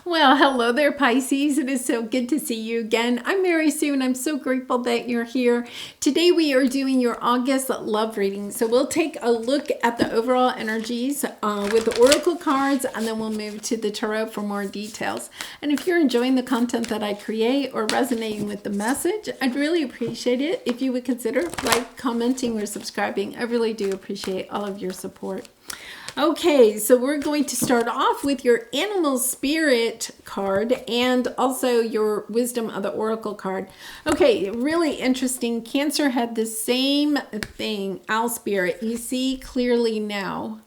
Well, hello there, Pisces. It is so good to see you again. I'm Mary Sue, and I'm so grateful that you're here. Today, we are doing your August love reading. So, we'll take a look at the overall energies with the oracle cards, and then we'll move to the tarot for more details. And if you're enjoying the content that I create or resonating with the message, I'd really appreciate it if you would consider commenting, or subscribing. I really do appreciate all of your support. Okay, so we're going to start off with your animal spirit card and also your wisdom of the oracle card. Okay, really interesting. Cancer had the same thing. Owl spirit, you see clearly now.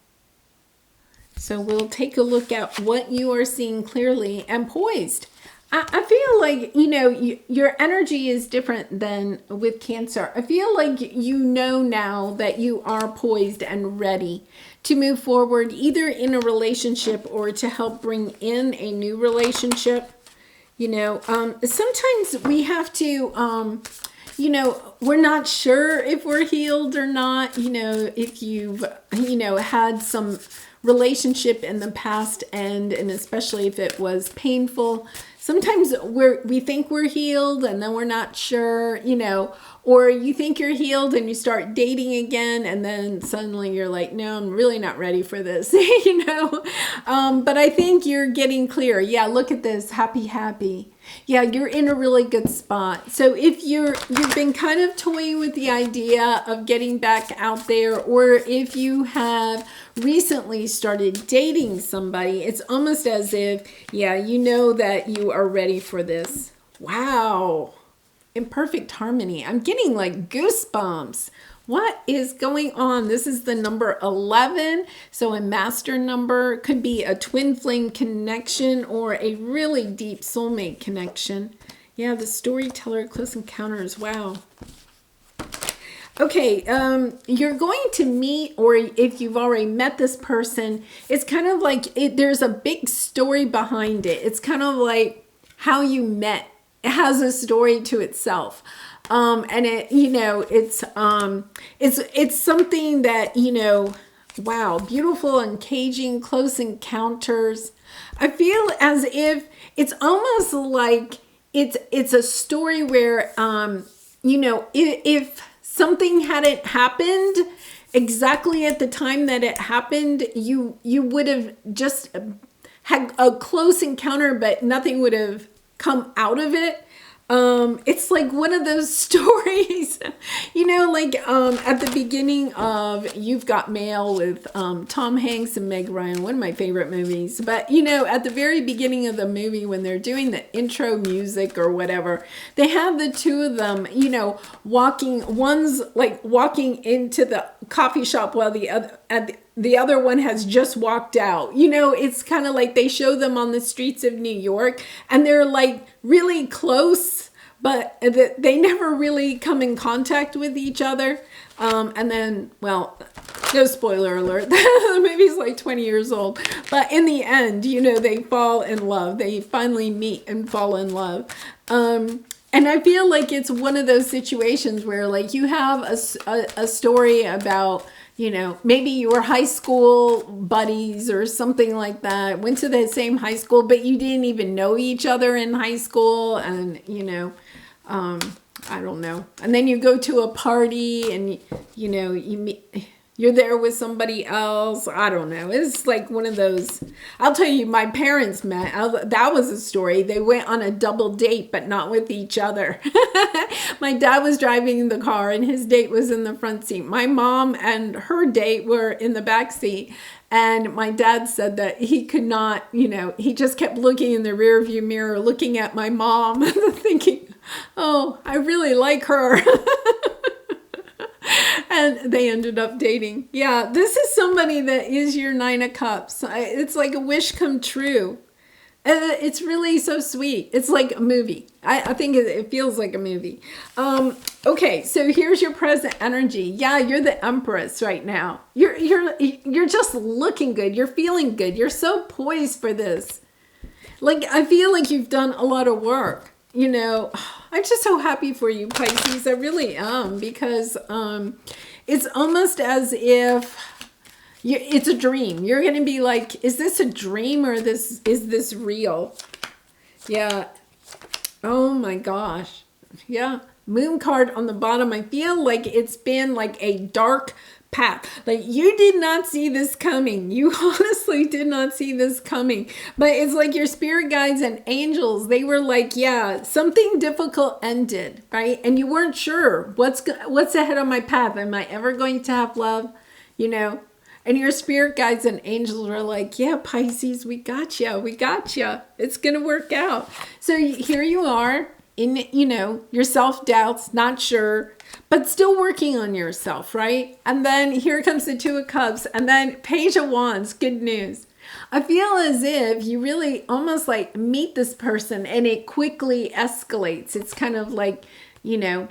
So we'll take a look at what you are seeing clearly. And poised. I feel like, your energy is different than with Cancer. I feel like you know now that you are poised and ready to move forward, either in a relationship or to help bring in a new relationship. Sometimes we have to, we're not sure if we're healed or not. If you've, had some relationship in the past and especially if it was painful. Sometimes we think we're healed and then we're not sure, or you think you're healed and you start dating again and then suddenly you're like, no, I'm really not ready for this, But I think you're getting clear. Yeah, look at this. Happy. Yeah, you're in a really good spot. So if you've been kind of toying with the idea of getting back out there, or if you have recently started dating somebody, it's almost as if, you know that you are ready for this. Wow. In perfect harmony. I'm getting like goosebumps. What is going on? This is the number 11. So a master number could be a twin flame connection or a really deep soulmate connection. Yeah, the storyteller, close encounters. Wow. Okay, you're going to meet, or if you've already met this person, it's kind of like there's a big story behind it. It's kind of like how you met. It has a story to itself. And it's something that, wow, beautiful, engaging, close encounters. I feel as if it's almost like it's a story where, if something hadn't happened exactly at the time that it happened, you would have just had a close encounter, but nothing would have come out of it. It's like one of those stories, at the beginning of You've Got Mail with Tom Hanks and Meg Ryan, one of my favorite movies. But, at the very beginning of the movie, when they're doing the intro music or whatever, they have the two of them, one's like walking into the coffee shop while the other one has just walked out. It's kind of like they show them on the streets of New York and they're like really close, but they never really come in contact with each other. And then, well, no spoiler alert, the movie's like 20 years old. But in the end, they fall in love. They finally meet and fall in love. And I feel like it's one of those situations where like you have a story about, maybe you were high school buddies or something like that, went to the same high school, but you didn't even know each other in high school. And, I don't know. And then you go to a party and, you meet, you're there with somebody else. I don't know. It's like one of those. I'll tell you, my parents met. That was a story. They went on a double date, but not with each other. My dad was driving the car and his date was in the front seat. My mom and her date were in the back seat. And my dad said that he could not, he just kept looking in the rearview mirror, looking at my mom, thinking, oh, I really like her. And they ended up dating. Yeah, this is somebody that is your Nine of Cups. It's like a wish come true. It's really so sweet. It's like a movie. I think it feels like a movie. Okay, so here's your present energy. Yeah, you're the Empress right now. You're just looking good. You're feeling good. You're so poised for this. Like, I feel like you've done a lot of work. I'm just so happy for you, Pisces. I really am, because it's almost as if It's a dream. You're going to be like, is this a dream or is this real? Yeah. Oh my gosh. Yeah. Moon card on the bottom. I feel like it's been like a dark path. Like you did not see this coming. You honestly did not see this coming. But it's like your spirit guides and angels, they were like, yeah, something difficult ended, right? And you weren't sure what's ahead on my path. Am I ever going to have love? You know? And your spirit guides and angels are like, yeah, Pisces, we got you. We got you. It's going to work out. So here you are in, your self-doubts, not sure, but still working on yourself, right? And then here comes the Two of Cups and then Page of Wands, good news. I feel as if you really almost like meet this person and it quickly escalates. It's kind of like, you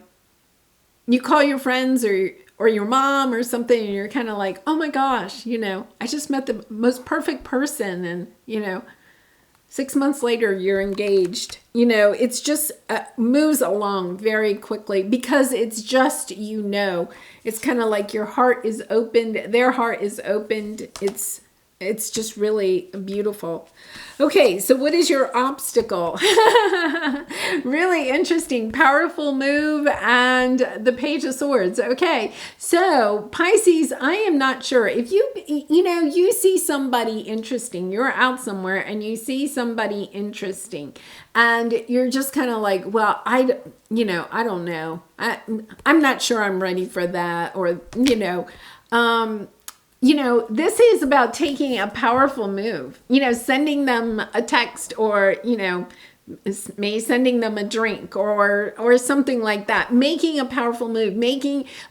call your friends or your mom or something and you're kind of like, oh my gosh, I just met the most perfect person. And, 6 months later, you're engaged. It's just moves along very quickly because it's just, it's kind of like your heart is opened. Their heart is opened. It's just really beautiful. Okay, so what is your obstacle? Really interesting, powerful move and the Page of Swords. Okay, so Pisces, I am not sure. If you see somebody interesting, you're out somewhere and you see somebody interesting and you're just kind of like, well, I don't know. I'm not sure I'm ready for that or, this is about taking a powerful move, sending them a text or, maybe sending them a drink or something like that, making a powerful move,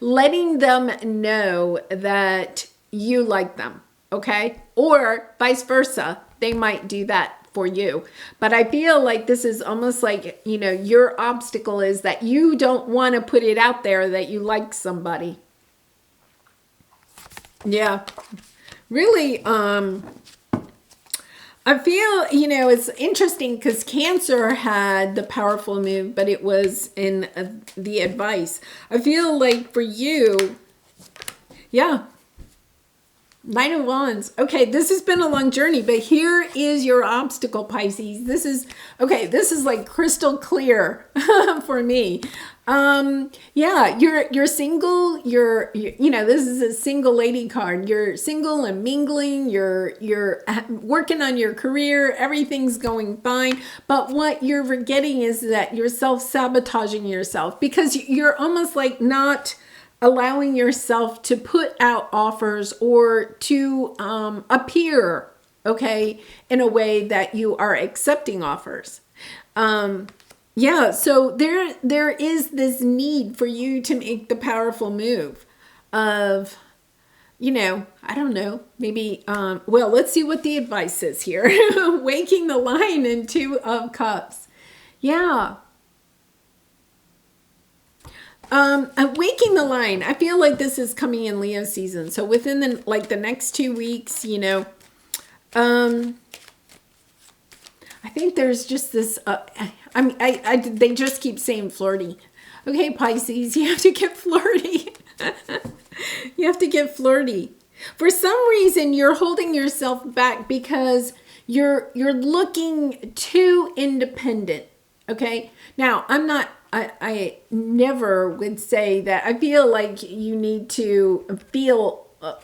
letting them know that you like them. Okay. Or vice versa. They might do that for you. But I feel like this is almost like, your obstacle is that you don't want to put it out there that you like somebody. Yeah, really, I feel, it's interesting because Cancer had the powerful move, but it was in the advice. I feel like for you, yeah, Nine of Wands. Okay, this has been a long journey, but here is your obstacle, Pisces. This is like crystal clear for me. Yeah, you're single, this is a single lady card. You're single and mingling, you're working on your career, everything's going fine. But what you're forgetting is that you're self-sabotaging yourself because you're almost like not allowing yourself to put out offers or to appear, okay, in a way that you are accepting offers. Yeah, so there is this need for you to make the powerful move of, I don't know, maybe, well, let's see what the advice is here. Waking the Lion and Two of Cups. Yeah. Waking the Lion. I feel like this is coming in Leo season. So within the next 2 weeks, I think there's just this, they just keep saying flirty. Okay, Pisces, you have to get flirty. You have to get flirty. For some reason, you're holding yourself back because you're looking too independent. Okay. Now, I never would say that. I feel like you need to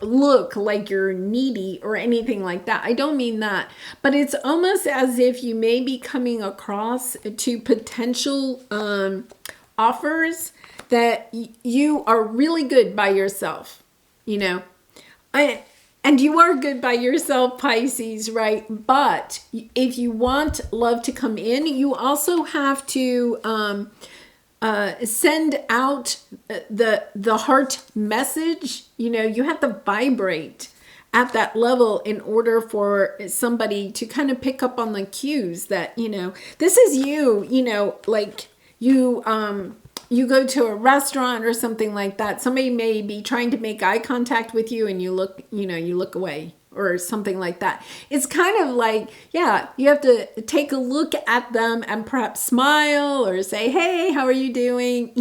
look like you're needy or anything like that. I don't mean that, but it's almost as if you may be coming across to potential offers that you are really good by yourself, and you are good by yourself, Pisces, right? But if you want love to come in, you also have to send out the heart message. You have to vibrate at that level in order for somebody to kind of pick up on the cues that, this is you, like you go to a restaurant or something like that. Somebody may be trying to make eye contact with you and you look away or something like that. It's kind of like, yeah, you have to take a look at them and perhaps smile or say, hey, how are you doing?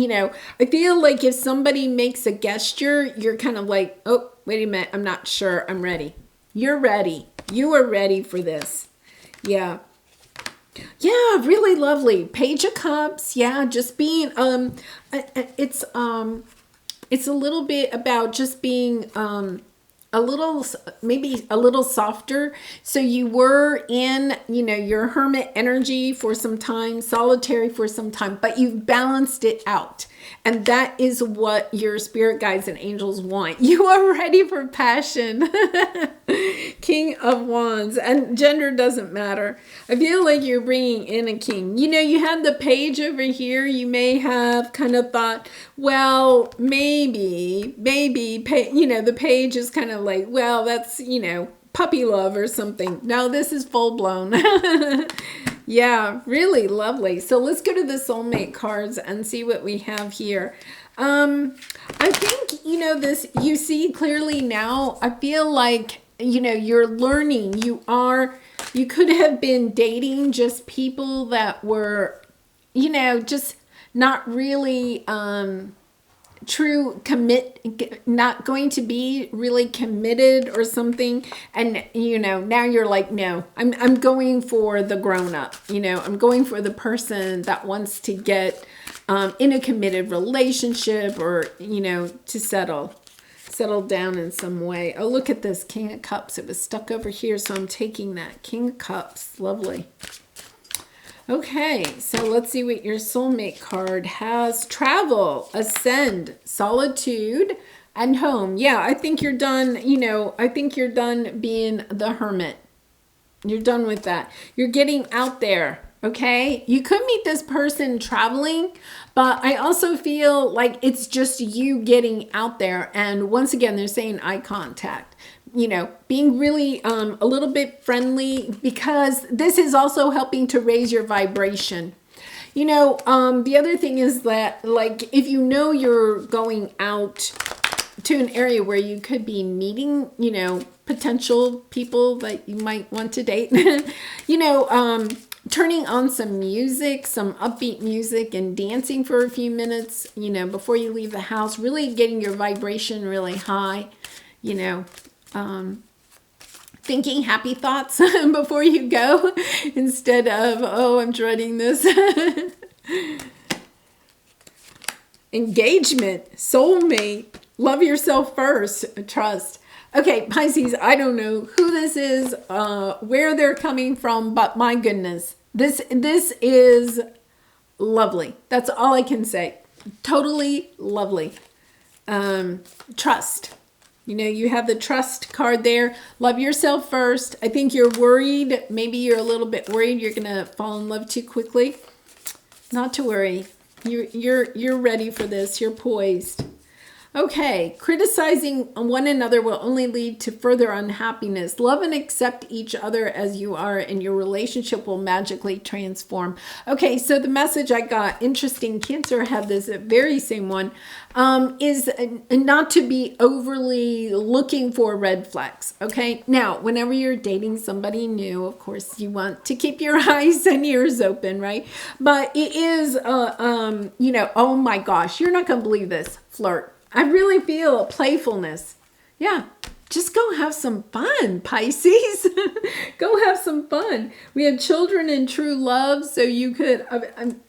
I feel like if somebody makes a gesture, you're kind of like, oh, Wait a minute. I'm not sure. I'm ready. You're ready. You are ready for this. Yeah. Yeah, really lovely. Page of Cups. Yeah, just being it's a little bit about just being a little, maybe a little softer. So you were in, your hermit energy for some time, solitary for some time, but you've balanced it out. And that is what your spirit guides and angels want. You are ready for passion. King of Wands, and gender doesn't matter. I feel like you're bringing in a king. You had the page over here. You may have kind of thought, well, maybe, the page is kind of like, well, that's, puppy love or something. No, this is full blown. Yeah, really lovely. So let's go to the soulmate cards and see what we have here. I think, this, you see clearly now, I feel like, you're learning. You could have been dating just people that were, just not really, not going to be really committed or something. And, now you're like, no, I'm going for the grown up, I'm going for the person that wants to get in a committed relationship or, to settle down in some way. Oh, look at this King of Cups. It was stuck over here. So I'm taking that King of Cups. Lovely. Okay, so let's see what your soulmate card has. Travel, ascend, solitude, and home. Yeah, I think you're done, I think you're done being the hermit. You're done with that. You're getting out there, okay? You could meet this person traveling, but I also feel like it's just you getting out there. And once again, they're saying eye contact. Being really a little bit friendly, because this is also helping to raise your vibration. The other thing is that, like, if you're going out to an area where you could be meeting, potential people that you might want to date, turning on some music, some upbeat music, and dancing for a few minutes, before you leave the house, really getting your vibration really high, thinking happy thoughts before you go instead of, oh, I'm dreading this. Engagement, soulmate, love yourself first, trust. Okay, Pisces, I don't know who this is, where they're coming from, but my goodness, this is lovely. That's all I can say. Totally lovely. Trust. You have the trust card there. Love yourself first. I think you're worried. Maybe you're a little bit worried you're going to fall in love too quickly. Not to worry. You're ready for this. You're poised. Okay, criticizing one another will only lead to further unhappiness. Love and accept each other as you are, and your relationship will magically transform. Okay, so the message I got, interesting, Cancer had this very same one, is not to be overly looking for red flags. Okay, now, whenever you're dating somebody new, of course, you want to keep your eyes and ears open, right? But it is, oh my gosh, you're not going to believe this, flirt. I really feel playfulness. Yeah, just go have some fun, Pisces. Go have some fun. We have children in true love, so you could,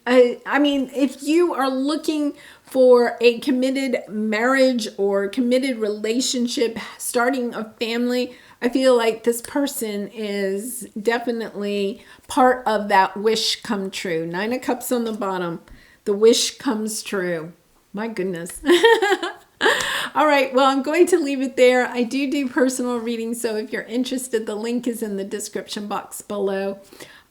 I mean, if you are looking for a committed marriage or committed relationship, starting a family, I feel like this person is definitely part of that wish come true. 9 of Cups on the bottom. The wish comes true. My goodness. All right. Well, I'm going to leave it there. I do personal readings. So if you're interested, the link is in the description box below.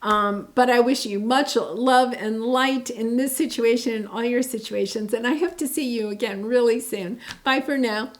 But I wish you much love and light in this situation and all your situations. And I hope to see you again really soon. Bye for now.